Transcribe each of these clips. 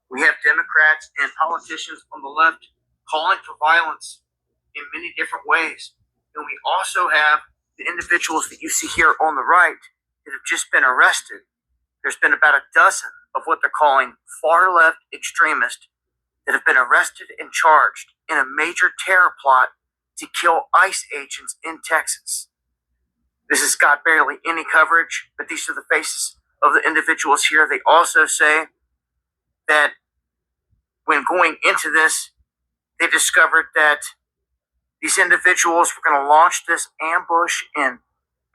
We have Democrats and politicians on the left calling for violence in many different ways. And we also have the individuals that you see here on the right that have just been arrested. There's been about a dozen of what they're calling far left extremists that have been arrested and charged in a major terror plot to kill ICE agents in Texas. This has got barely any coverage, but these are the faces of the individuals here. They also say that when going into this, they discovered that these individuals were going to launch this ambush in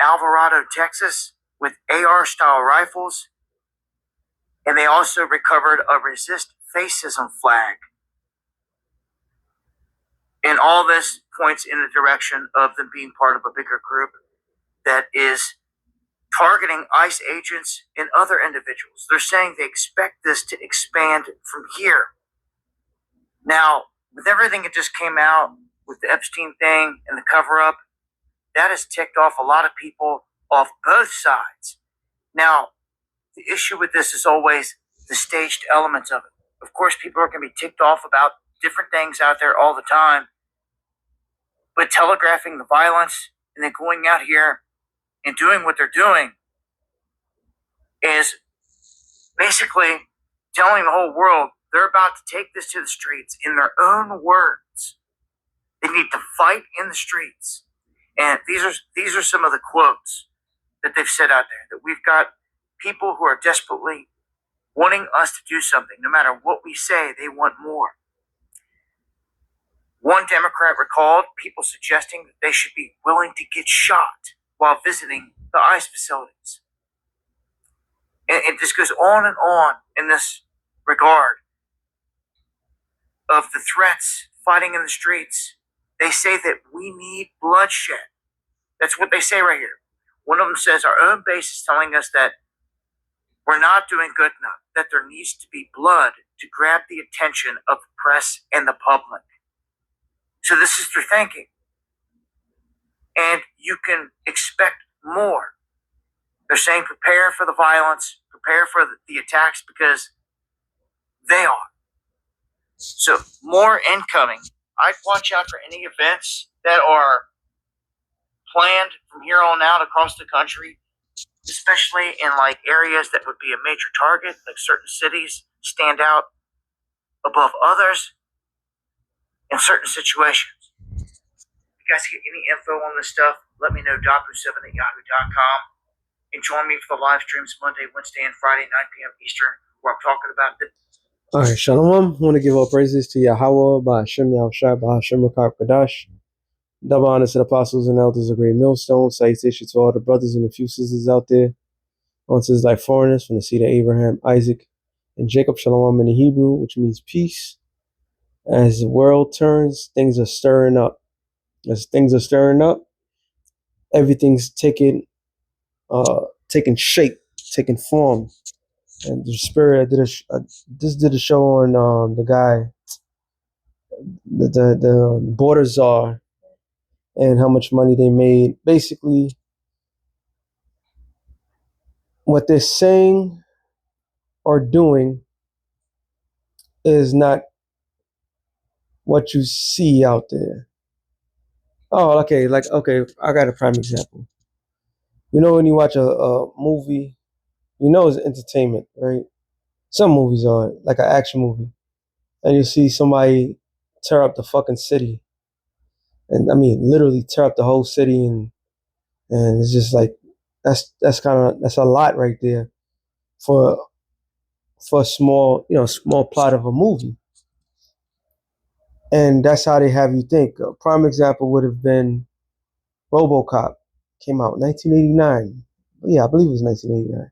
Alvarado, Texas, with AR-style rifles, and they also recovered a resist fascism flag. And all this points in the direction of them being part of a bigger group that is targeting ICE agents and other individuals. They're saying they expect this to expand from here. Now, with everything that just came out with the Epstein thing and the cover-up, that has ticked off a lot of people off both sides. Now, the issue with this is always the staged elements of it. Of course, people are going to be ticked off about different things out there all the time, but telegraphing the violence and then going out here and doing what they're doing is basically telling the whole world they're about to take this to the streets in their own words. They need to fight in the streets. And these are some of the quotes that they've said out there, that we've got people who are desperately wanting us to do something. No matter what we say, they want more. One Democrat recalled people suggesting that they should be willing to get shot while visiting the ICE facilities. And it just goes on and on in this regard of the threats, fighting in the streets. They say that we need bloodshed. That's what they say right here. One of them says our own base is telling us that we're not doing good enough, that there needs to be blood to grab the attention of the press and the public. So this is their thinking. And you can expect more. They're saying prepare for the violence, prepare for the attacks, because they are. So more incoming. I'd watch out for any events that are planned from here on out across the country, especially in like areas that would be a major target, like certain cities stand out above others in certain situations. If you guys get any info on this stuff, let me know, dabu7@yahoo.com. And join me for the live streams Monday, Wednesday, and Friday, 9 p.m. Eastern, where I'm talking about this. All right, Shalom. I want to give all praises to Yahweh, Ba'ashem Yahushua, Ba'ashem Rakar Kadash. Double honor to the apostles and elders of Great Millstone. Salutation to all the brothers and a few sisters out there. Unto his like foreigners from the seed of Abraham, Isaac, and Jacob. Shalom in the Hebrew, which means peace. As the world turns, things are stirring up. As things are stirring up, everything's taking shape, taking form. And the spirit, I just did a show on the guy, the border czar, and how much money they made. Basically, what they're saying or doing is not what you see out there. Oh, okay, I got a prime example. You know, when you watch a movie, you know it's entertainment, right? Some movies are like an action movie, and you see somebody tear up the fucking city, and I mean literally tear up the whole city, and it's just like that's a lot right there for a small plot of a movie, and that's how they have you think. A prime example would have been RoboCop, came out in 1989. Yeah, I believe it was 1989.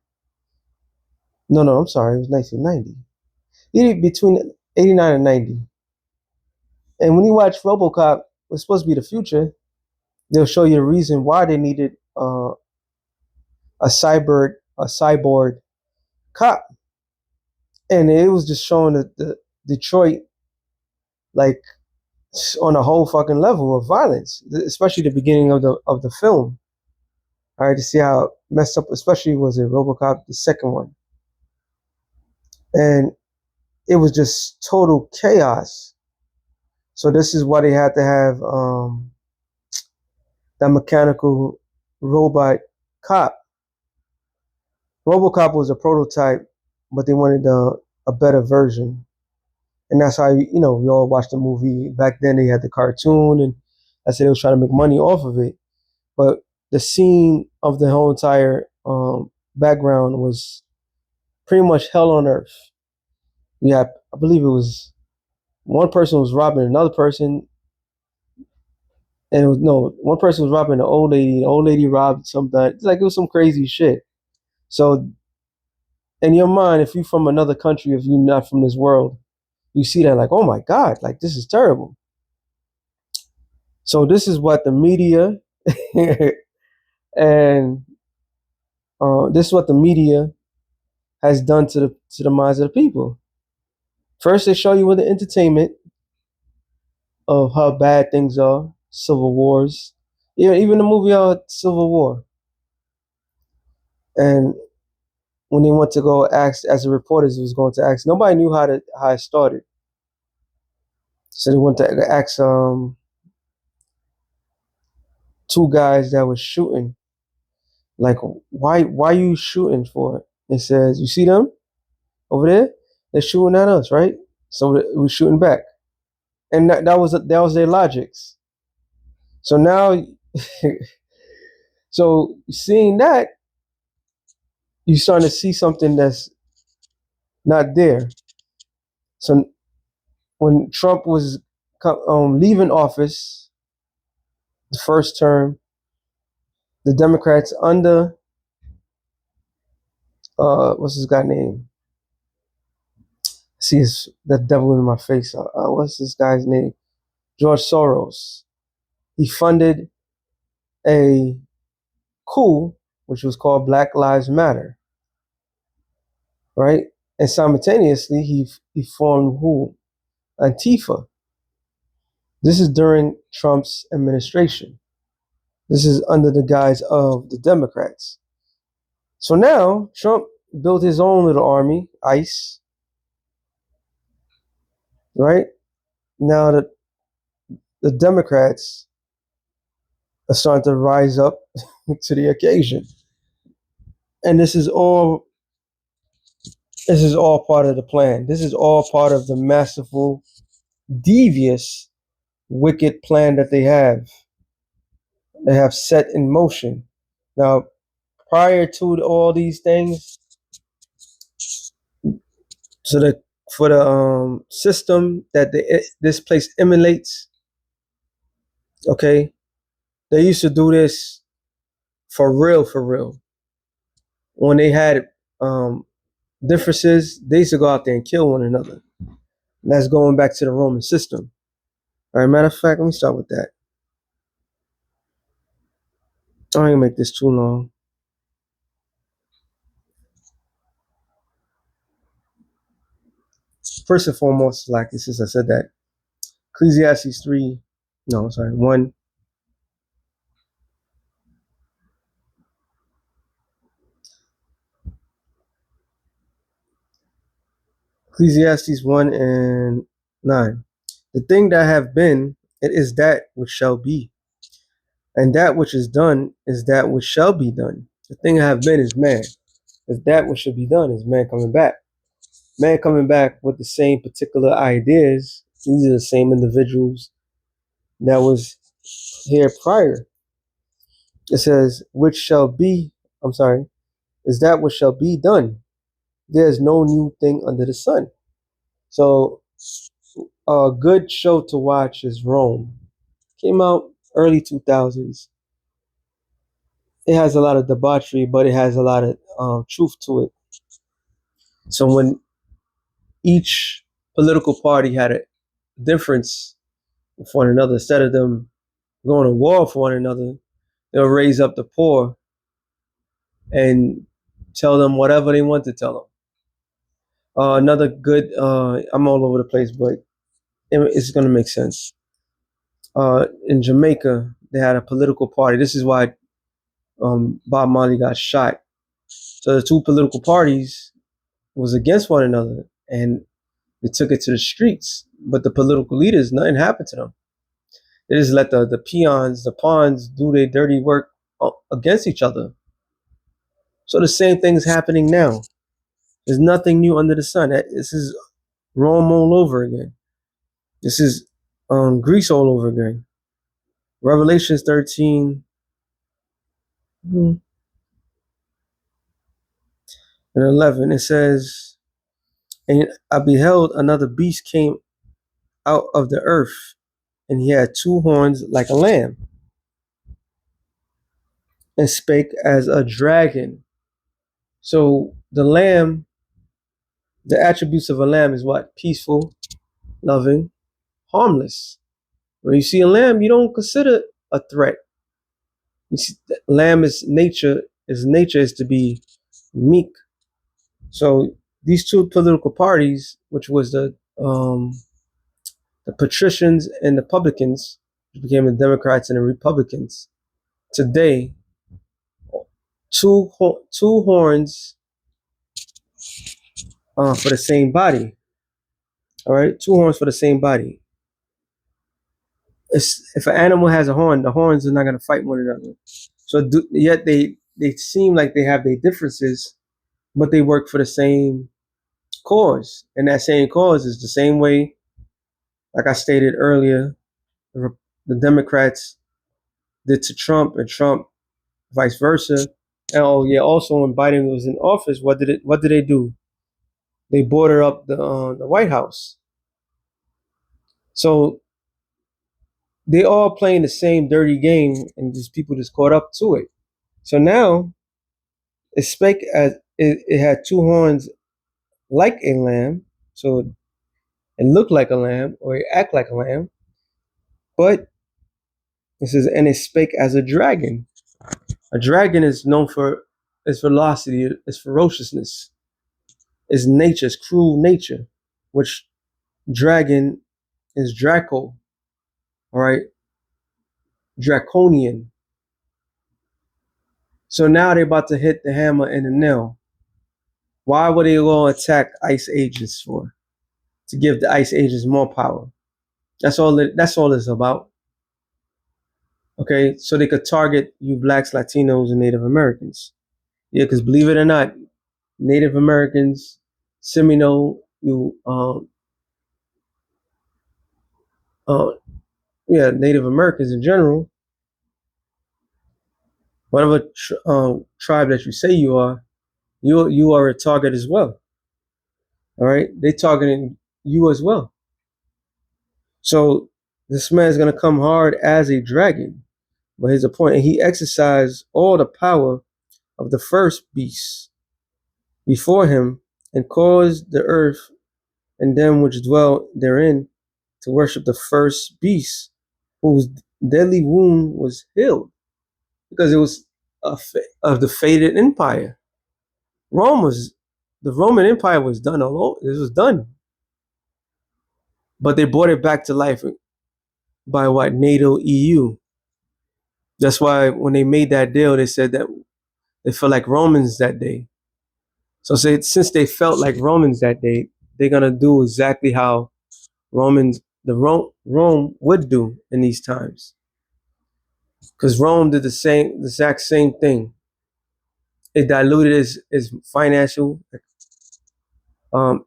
No, I'm sorry, it was 1990. Between 89 and 90. And when you watch RoboCop, it's supposed to be the future. They'll show you the reason why they needed a cyborg cop, and it was just showing the Detroit like on a whole fucking level of violence, especially the beginning of the film. All right, to see how messed up, especially was it RoboCop, the second one, and it was just total chaos. So this is why they had to have that mechanical robot cop. RoboCop was a prototype, but they wanted a better version, and that's how we all watched the movie. Back then, they had the cartoon, and I said they was trying to make money off of it. But the scene of the whole entire background was pretty much hell on earth. Yeah, I believe it was one person was robbing another person, and it was no one person was robbing an old lady. The old lady robbed something. It's like it was some crazy shit. So in your mind, if you're from another country, if you're not from this world, you see that like, oh my God, like this is terrible. So this is what the media and this is what the media has done to the minds of the people. First, they show you with the entertainment of how bad things are, civil wars, even the movie Civil War. And when they went to go ask, as the reporters was going to ask, nobody knew how it started. So they went to ask two guys that was shooting, like, why you shooting for it? It says, you see them over there? They're shooting at us, right? So we're shooting back, and that was their logics. So now, so seeing that, you're starting to see something that's not there. So when Trump was leaving office, the first term, the Democrats under what's this guy name? See, it's the devil in my face. What's this guy's name? George Soros. He funded a coup, which was called Black Lives Matter, right? And simultaneously, he formed who? Antifa. This is during Trump's administration. This is under the guise of the Democrats. So now Trump built his own little army, ICE, right? Now the Democrats are starting to rise up to the occasion. And this is all part of the plan. This is all part of the masterful, devious, wicked plan that they have set in motion. Now, prior to all these things, so that for the system that this place emulates, okay, they used to do this for real, for real. When they had um, differences, they used to go out there and kill one another. And that's going back to the Roman system. All right, matter of fact, let me start with that. I ain't gonna make this too long. First and foremost, like since I said that, Ecclesiastes 3, no, sorry, 1. Ecclesiastes 1 and 9. The thing that have been, it is that which shall be. And that which is done is that which shall be done. The thing that have been is man. Is that which should be done is man coming back. Man coming back with the same particular ideas. These are the same individuals that was here prior. It says, which shall be, I'm sorry, is that which shall be done. There's no new thing under the sun. So a good show to watch is Rome. Came out early 2000s. It has a lot of debauchery, but it has a lot of truth to it. So when each political party had a difference with one another, instead of them going to war for one another, they'll raise up the poor and tell them whatever they want to tell them. Another good, I'm all over the place, but it's going to make sense. In Jamaica, they had a political party. This is why Bob Marley got shot. So the two political parties was against one another, and They took it to the streets, but the political leaders, nothing happened to them. They just let the peons, the pawns, do their dirty work against each other. So the same thing's happening now. There's nothing new under the sun. This is Rome all over again. This is Greece all over again. Revelations 13 and 11, it says, and I beheld another beast came out of the earth, and he had two horns like a lamb, and spake as a dragon. So the lamb, the attributes of a lamb is what? Peaceful, loving, harmless. When you see a lamb, you don't consider a threat. You see, lamb is nature. Its nature is to be meek. So these two political parties, which was the patricians and the publicans, which became the Democrats and the Republicans, today, two horns for the same body. All right, two horns for the same body. If an animal has a horn, the horns are not going to fight one another. So yet they seem like they have their differences, but they work for the same cause. And that same cause is the same way, like I stated earlier, the Democrats did to Trump and Trump vice versa. And oh yeah, also when Biden was in office, what did they do? They boarded up the White House. So they all playing the same dirty game, and just people just caught up to it. So now it spake as it had two horns like a lamb, so it looked like a lamb or it act like a lamb, but it says, and it spake as a dragon. A dragon is known for its velocity, its ferociousness, its nature, its cruel nature, which dragon is Draco, all right, draconian. So now they're about to hit the hammer and the nail. Why would they go attack ice agents for? To give the ice agents more power. That's all it's about. Okay, so they could target you blacks, Latinos, and Native Americans. Yeah, because believe it or not, Native Americans, Seminole, uh, yeah, Native Americans in general, whatever tribe that you say you are a target as well. All right, they targeting you as well. So this man is gonna come hard as a dragon, but here's the point: and he exercised all the power of the first beast before him, and caused the earth and them which dwell therein to worship the first beast, whose deadly wound was healed, because it was of the faded empire. Rome was the Roman Empire was done all over. It was done, but they brought it back to life by what? NATO, EU. That's why when they made that deal, they said that they felt like Romans that day. So since they felt like Romans that day, they're gonna do exactly how Rome would do in these times. Because Rome did the exact same thing. It diluted its financial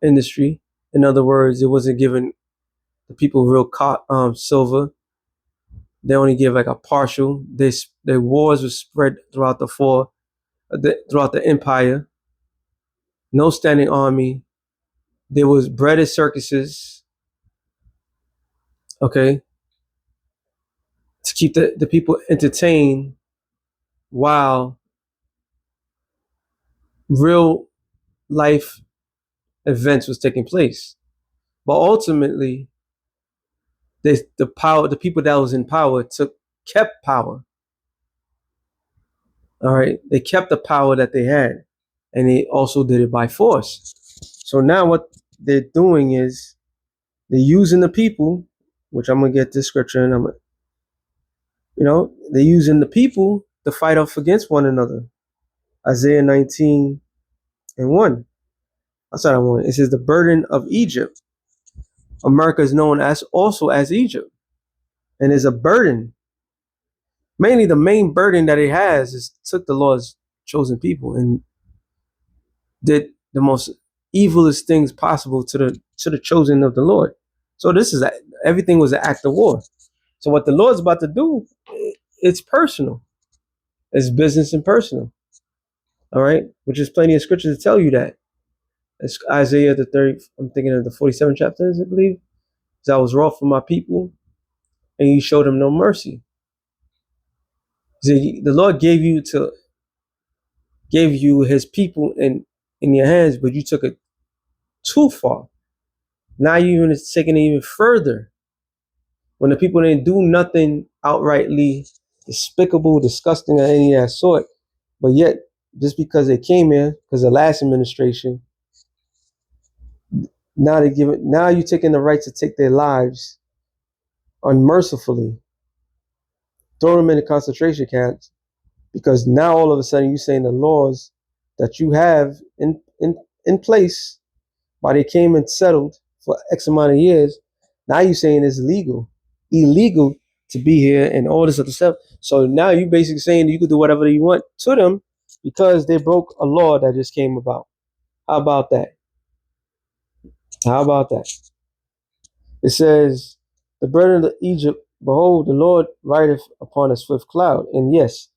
industry. In other words, it wasn't giving the people real silver. They only give like a partial. Their wars were spread throughout throughout the empire. No standing army. There was breaded circuses. Okay, to keep the people entertained while real life events was taking place. But ultimately, the people that was in power kept power. All right, they kept the power that they had, and they also did it by force. So now what they're doing is they're using the people, which I'm gonna get this scripture, and they're using the people to fight off against one another. Isaiah 19 and 1. Outside of 1, it says the burden of Egypt. America is known as also as Egypt, and is a burden. Mainly, the main burden that it has is took the Lord's chosen people and did the most evilest things possible to the chosen of the Lord. So this is everything was an act of war. So what the Lord's about to do, it's personal. It's business and personal. All right, which is plenty of scripture to tell you that. It's Isaiah the 30. I'm thinking of the 47th chapter, I believe. I was wroth for my people, and you showed them no mercy. He said, the Lord gave you His people in your hands, but you took it too far. Now you're even taking it even further. When the people didn't do nothing outrightly despicable, disgusting, or any of that sort, but yet just because they came here, because the last administration, now they give it. Now you're taking the right to take their lives unmercifully, throw them in the concentration camps, because now all of a sudden you're saying the laws that you have in place, while they came and settled for X amount of years, now you're saying it's illegal to be here and all this other stuff. So now you basically saying you could do whatever you want to them because they broke a law that just came about. How about that? How about that? It says, the burden of Egypt, behold, the Lord rideth upon a swift cloud. And yes,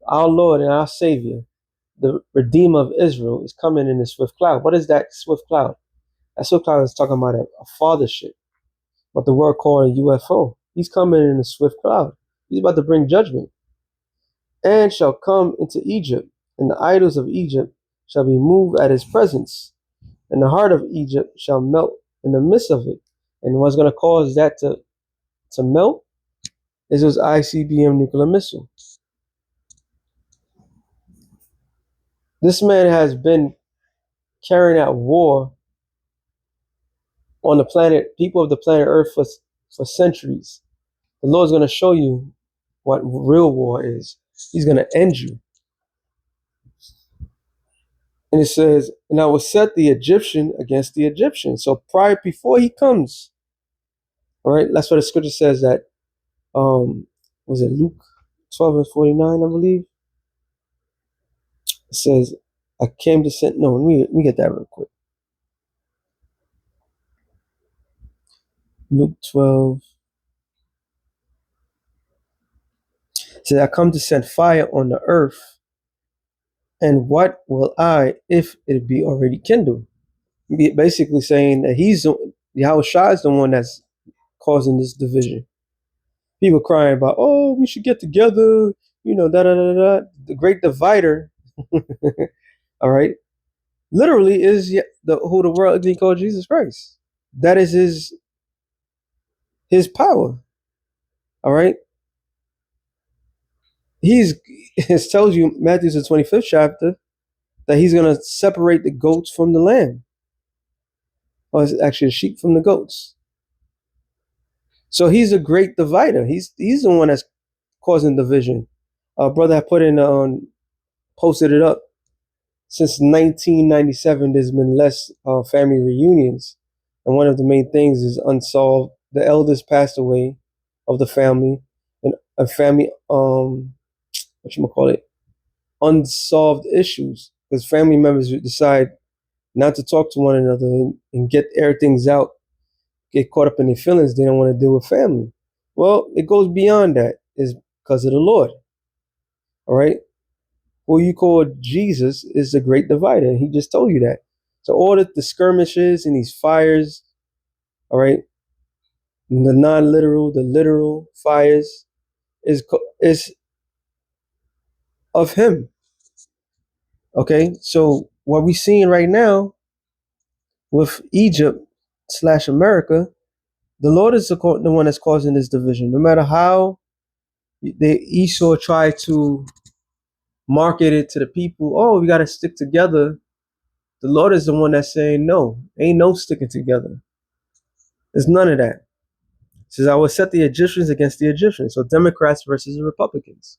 our Lord and our Savior, the Redeemer of Israel, is coming in a swift cloud. What is that swift cloud? That swift cloud is talking about a fathership, what the word called a UFO. He's coming in a swift cloud. He's about to bring judgment. And shall come into Egypt, and the idols of Egypt shall be moved at his presence, and the heart of Egypt shall melt in the midst of it. And what's going to cause that to melt is those ICBM nuclear missile. This man has been carrying out war on the planet, people of the planet Earth for centuries. The Lord's going to show you what real war is. He's going to end you. And it says, and I will set the Egyptian against the Egyptian. So before he comes, all right, that's what the scripture says that, was it Luke 12 and 49, I believe? It says, I came to send, no, let me get that real quick. Luke 12. It says, I come to send fire on the earth. And what will I, if it be already kindled? Basically saying that Yahweh Shai is the one that's causing this division. People crying about, oh, we should get together, da da da da. The great divider, all right, literally is who the world called Jesus Christ. That is his power. All right. It tells you, Matthew's the 25th chapter, that he's gonna separate the goats from the lamb. Or it's actually the sheep from the goats. So he's a great divider. He's the one that's causing division. Brother, I put in posted it up. Since 1997, there's been less family reunions, and one of the main things is unsolved. The eldest passed away of the family, and a family unsolved issues, because family members decide not to talk to one another and get air things out, get caught up in their feelings. They don't want to deal with family. Well, it goes beyond that. It's because of the Lord. All right. Who you call Jesus is the great divider. He just told you that. So all the skirmishes and these fires, all right, the non-literal, the literal fires is of him. Okay, so what we're seeing right now with Egypt / America, the Lord is the one that's causing this division. No matter how Esau tried to market it to the people, oh, we got to stick together. The Lord is the one that's saying, no, ain't no sticking together. There's none of that. It says, I will set the Egyptians against the Egyptians. So Democrats versus the Republicans.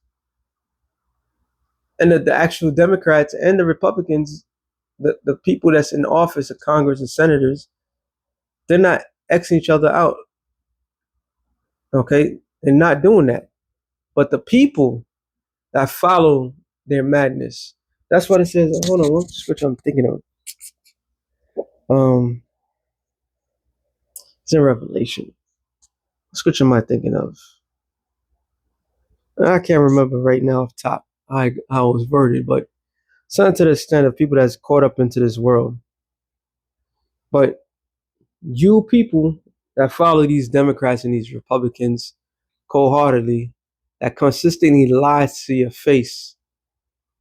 And the actual Democrats and the Republicans, the people that's in office, the Congress and senators, they're not Xing each other out. Okay, and not doing that. But the people that follow their madness. That's what it says. Hold on, what scripture I'm thinking of? It's in Revelation. What scripture am I thinking of? I can't remember right now off top how it was worded, but something to the extent of people that's caught up into this world. But you people that follow these Democrats and these Republicans cold-heartedly, that consistently lie to your face,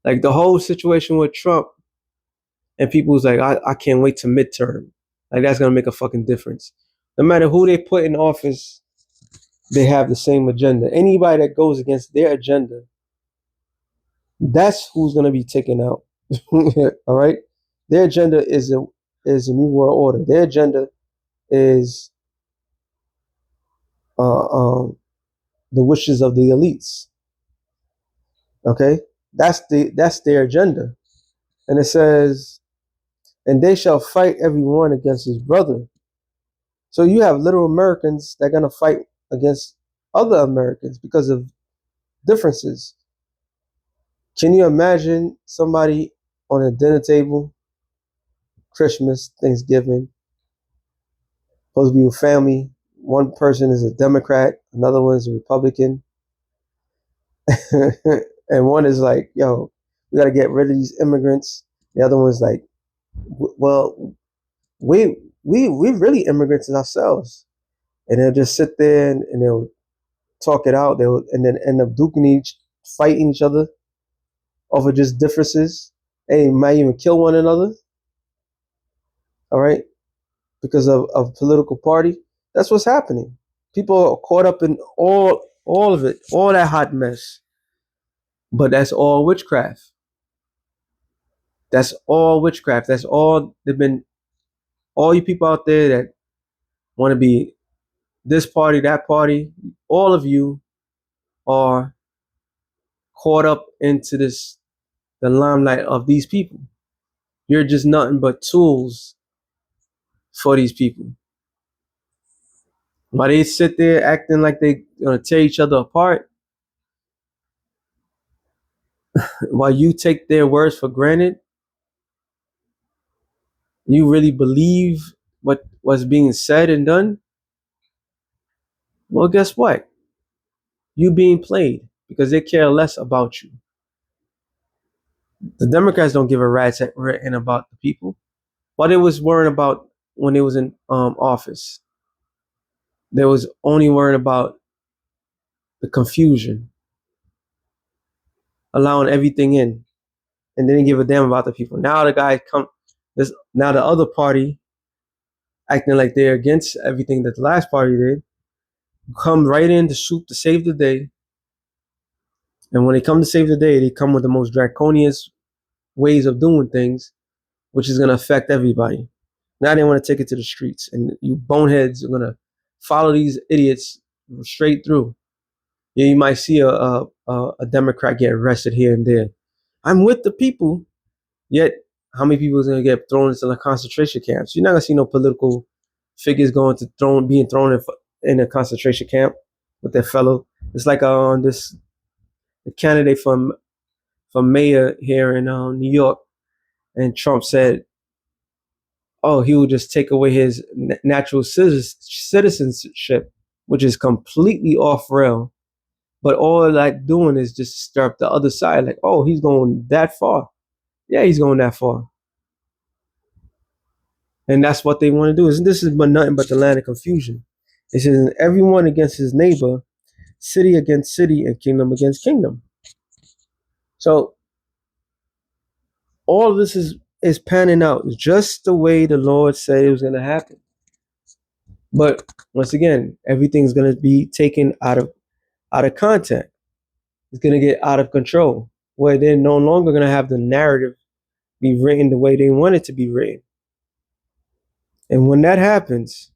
like the whole situation with Trump, and people's like, I can't wait to midterm. Like that's gonna make a fucking difference. No matter who they put in office, they have the same agenda. Anybody that goes against their agenda, that's who's gonna be taken out. All right. Their agenda is a new world order. Their agenda is uh, um, the wishes of the elites. Okay, that's their agenda, and it says, "And they shall fight every one against his brother." So you have little Americans that are gonna fight against other Americans because of differences. Can you imagine somebody on a dinner table, Christmas, Thanksgiving, supposed to be with family? One person is a Democrat, another one is a Republican, and one is like, "Yo, we got to get rid of these immigrants." The other one's like, "Well, we really immigrants ourselves." And they'll just sit there and they'll talk it out. They'll and then end up fighting each other over just differences. They might even kill one another. All right, because of political party. That's what's happening. People are caught up in all of it, all that hot mess. But that's all witchcraft. That's all witchcraft. That's all they've been. All you people out there that want to be this party, that party, all of you are caught up into the limelight of these people. You're just nothing but tools for these people. While they sit there acting like they gonna tear each other apart, while you take their words for granted, you really believe what's being said and done. Well, guess what? You being played because they care less about you. The Democrats don't give a rat's written about the people. What they was worrying about when they was in office, they was only worrying about the confusion, allowing everything in, and they didn't give a damn about the people. Now the guy now the other party acting like they're against everything that the last party did, come right in to shoot to save the day. And when they come to save the day, they come with the most draconian ways of doing things, which is going to affect everybody. Now they want to take it to the streets, and you boneheads are going to follow these idiots straight through. Yeah, you might see a Democrat get arrested here and there. I'm with the people, yet how many people is going to get thrown into the concentration camps? You're not going to see no political figures being thrown in a concentration camp with their fellow. It's like the candidate from mayor here in New York, and Trump said, "Oh, he will just take away his natural citizenship," which is completely off rail. But all like doing is just stir up the other side. Like, oh, he's going that far. Yeah, he's going that far, and that's what they want to do. This is but nothing but the land of confusion. It says everyone against his neighbor, city against city, and kingdom against kingdom. So all of this is panning out just the way the Lord said it was going to happen. But once again, everything's going to be taken out of context. It's going to get out of control, where they're no longer going to have the narrative be written the way they want it to be written. And when that happens,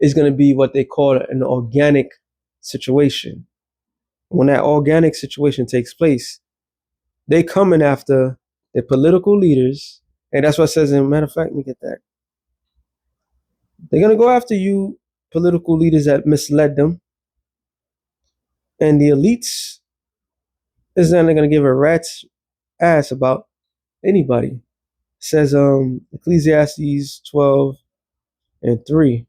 it's going to be what they call an organic situation. When that organic situation takes place, they coming after the political leaders, and that's what it says. In matter of fact, let me get that. They're gonna go after you, political leaders that misled them, and the elites is not gonna give a rat's ass about anybody. It says Ecclesiastes 12:3.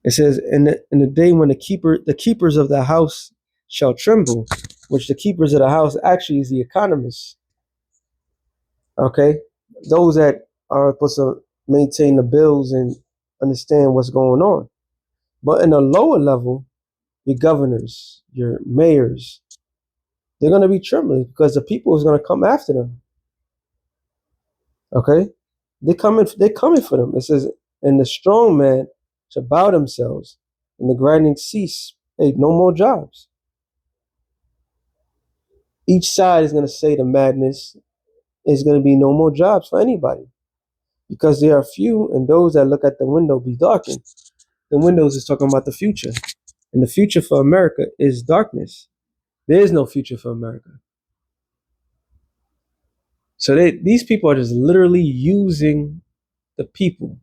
It says, in the day when the keepers of the house shall tremble, which the keepers of the house actually is the economists. Okay, those that are supposed to maintain the bills and understand what's going on. But in a lower level, your governors, your mayors, they're going to be trembling because the people is going to come after them. Okay, they're coming for them. It says, and the strong man shall bow themselves, and the grinding cease. Hey, no more jobs. Each side is going to say the madness is going to be no more jobs for anybody because there are few, and those that look at the window be darkened. The windows is talking about the future, and the future for America is darkness. There is no future for America. So these people are just literally using the people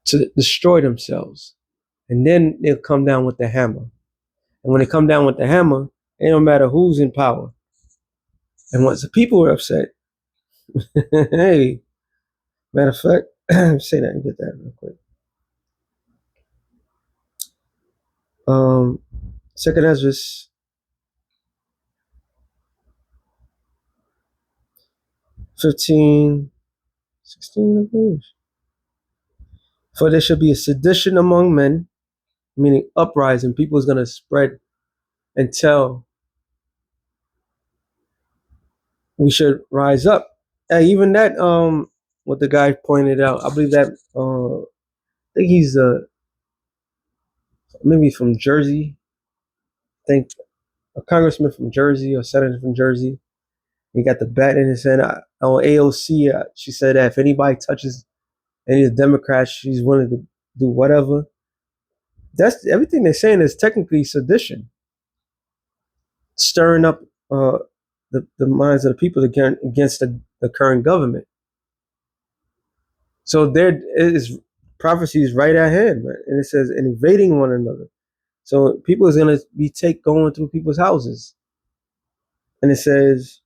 to destroy themselves, and then they'll come down with the hammer. And when they come down with the hammer, it don't matter who's in power. And once the people are upset, hey, matter of fact, say that and get that real quick. Second Ezra 15:16, I believe. For there shall be a sedition among men, meaning uprising. People is gonna spread and tell we should rise up. Even that, what the guy pointed out, I believe that, I think he's maybe from Jersey. I think a congressman from Jersey or senator from Jersey. He got the bat in his hand. On AOC, she said that if anybody touches any of the Democrats, she's willing to do whatever. That's everything they're saying is technically sedition, stirring up the minds of the people against the current government. So there is prophecies right at hand, right? And it says invading one another. So people is gonna be going through people's houses, and it says,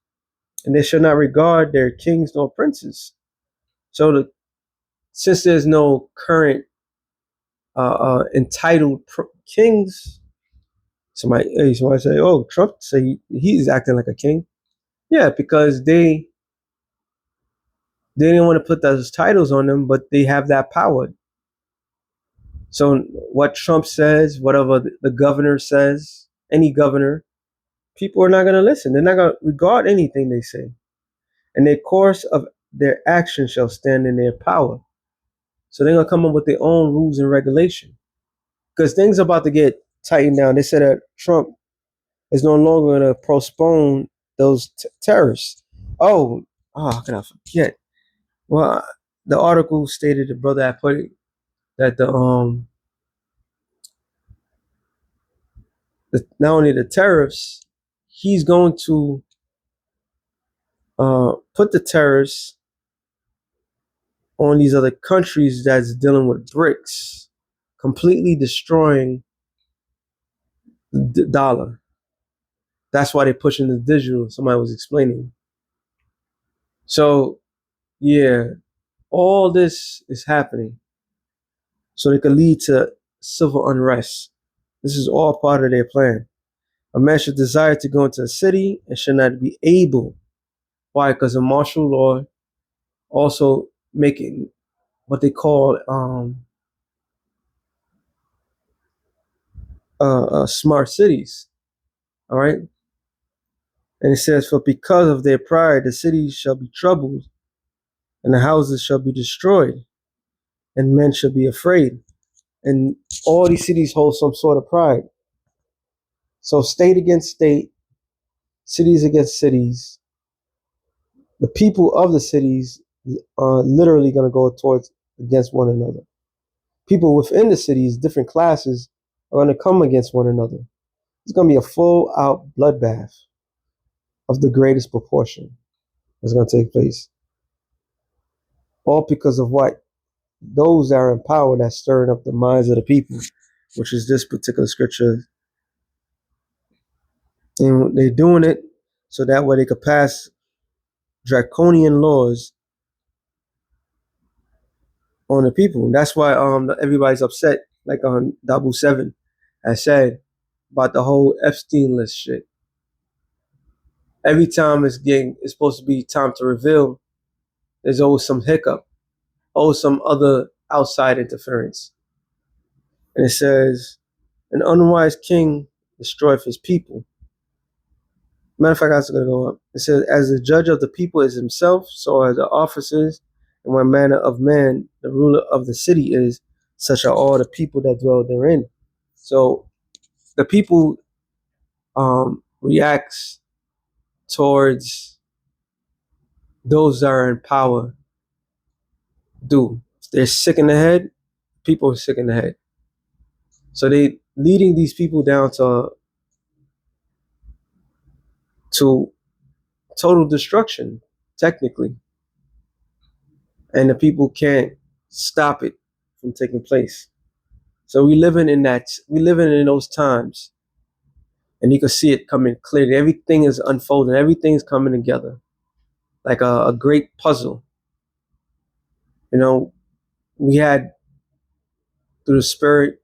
and they shall not regard their kings nor princes. So since there's no current entitled kings, somebody say, oh, Trump say he's acting like a king. Yeah, because they didn't want to put those titles on them, but they have that power. So what Trump says, whatever the governor says, any governor, people are not going to listen. They're not going to regard anything they say. And the course of their action shall stand in their power. So they're going to come up with their own rules and regulation. Because things are about to get tightened down. They said that Trump is no longer going to postpone those tariffs. How can I forget? Well, the article stated, the brother I put it, that not only the tariffs, he's going to put the tariffs on these other countries that's dealing with BRICS, completely destroying the dollar. That's why they're pushing the digital. Somebody was explaining. So, yeah, all this is happening so it could lead to civil unrest. This is all part of their plan. A man should desire to go into a city and should not be able. Why? Because of martial law, also making what they call smart cities. All right. And it says, for because of their pride, the cities shall be troubled, and the houses shall be destroyed, and men shall be afraid. And all these cities hold some sort of pride. So state against state, cities against cities, the people of the cities are literally going to go towards against one another. People within the cities, different classes, are going to come against one another. It's going to be a full out bloodbath of the greatest proportion that's going to take place. All because of what? those that are in power that's stirring up the minds of the people, which is this particular scripture. And they're doing it so that way they could pass draconian laws on the people. And that's why everybody's upset, like on Double Seven has said about the whole Epstein list shit. Every time it's supposed to be time to reveal, there's always some hiccup, always some other outside interference. And it says, an unwise king destroyeth his people. Matter of fact, that's going to go up. It says, as the judge of the people is himself, so are the officers, and what manner of man the ruler of the city is, such are all the people that dwell therein. So the people reacts towards those that are in power do. If they're sick in the head, people are sick in the head. So they leading these people down to total destruction, technically. And the people can't stop it from taking place. So we living in those times, and you can see it coming clearly. Everything is unfolding, everything's coming together like a great puzzle. You know, we had through the spirit,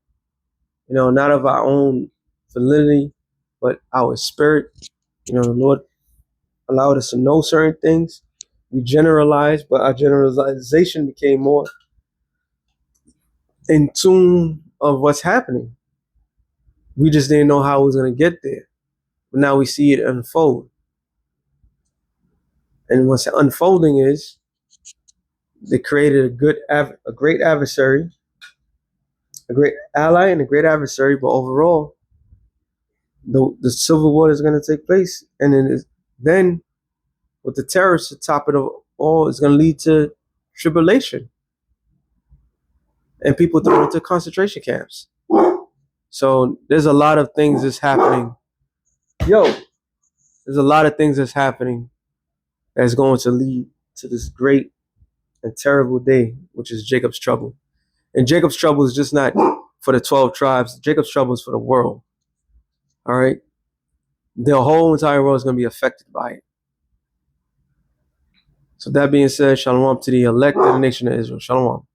not of our own validity, but our spirit. The Lord allowed us to know certain things. We generalized, but our generalization became more in tune of what's happening. We just didn't know how it was going to get there. But now we see it unfold. And what's unfolding is they created a great adversary, a great ally, and a great adversary. But overall, the civil war is going to take place, and then with the terrorists to top it all, is going to lead to tribulation and people thrown into concentration camps. So there's a lot of things that's happening. There's a lot of things that's happening that's going to lead to this great and terrible day, which is Jacob's trouble. And Jacob's trouble is just not for the 12 tribes. Jacob's trouble is for the world. All right? The whole entire world is going to be affected by it. So that being said, shalom to the elect of the nation of Israel. Shalom.